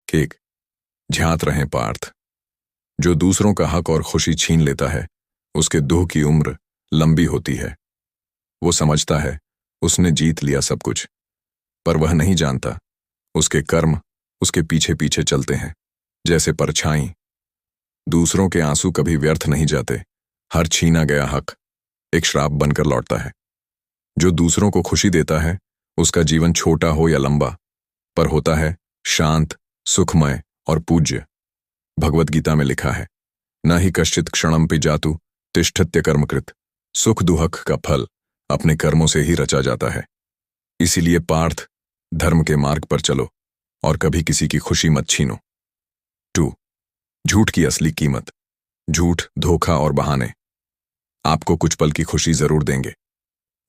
Cake. ध्यात रहें पार्थ, जो दूसरों का हक और खुशी छीन लेता है उसके दुख की उम्र लंबी होती है। वो समझता है उसने जीत लिया सब कुछ, पर वह नहीं जानता उसके कर्म उसके पीछे पीछे चलते हैं जैसे परछाई। दूसरों के आंसू कभी व्यर्थ नहीं जाते। हर छीना गया हक एक श्राप बनकर लौटता है। जो दूसरों को खुशी देता है उसका जीवन छोटा हो या लंबा, पर होता है शांत, सुखमय और पूज्य। भगवत गीता में लिखा है, न ही कश्चित क्षणमपि जातु तिष्ठत्य कर्मकृत। सुख दुहक का फल अपने कर्मों से ही रचा जाता है। इसीलिए पार्थ, धर्म के मार्ग पर चलो और कभी किसी की खुशी मत छीनो। 2. झूठ की असली कीमत। झूठ, धोखा और बहाने आपको कुछ पल की खुशी जरूर देंगे।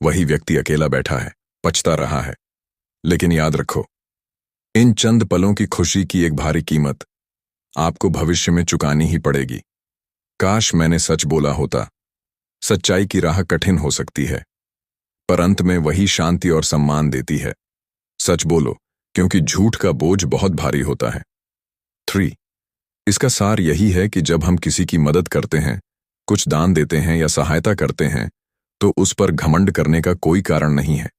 वही व्यक्ति अकेला बैठा है, पछता रहा है, लेकिन याद रखो, इन चंद पलों की खुशी की एक भारी कीमत आपको भविष्य में चुकानी ही पड़ेगी। काश मैंने सच बोला होता। सच्चाई की राह कठिन हो सकती है, पर अंत में वही शांति और सम्मान देती है। सच बोलो, क्योंकि झूठ का बोझ बहुत भारी होता है। 3. इसका सार यही है कि जब हम किसी की मदद करते हैं, कुछ दान देते हैं या सहायता करते हैं, तो उस पर घमंड करने का कोई कारण नहीं है।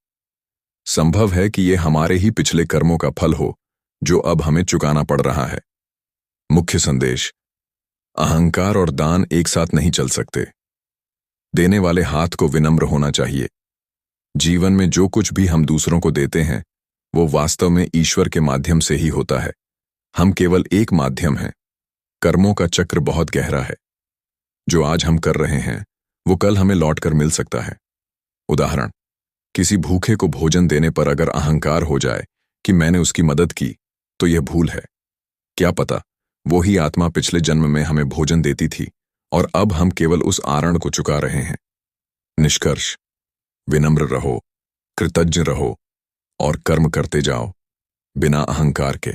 संभव है कि ये हमारे ही पिछले कर्मों का फल हो जो अब हमें चुकाना पड़ रहा है। मुख्य संदेश, अहंकार और दान एक साथ नहीं चल सकते। देने वाले हाथ को विनम्र होना चाहिए। जीवन में जो कुछ भी हम दूसरों को देते हैं वो वास्तव में ईश्वर के माध्यम से ही होता है। हम केवल एक माध्यम हैं। कर्मों का चक्र बहुत गहरा है। जो आज हम कर रहे हैं वो कल हमें लौटकर मिल सकता है। उदाहरण, किसी भूखे को भोजन देने पर अगर अहंकार हो जाए कि मैंने उसकी मदद की, तो यह भूल है। क्या पता वो ही आत्मा पिछले जन्म में हमें भोजन देती थी और अब हम केवल उस आरण को चुका रहे हैं। निष्कर्ष, विनम्र रहो, कृतज्ञ रहो और कर्म करते जाओ बिना अहंकार के।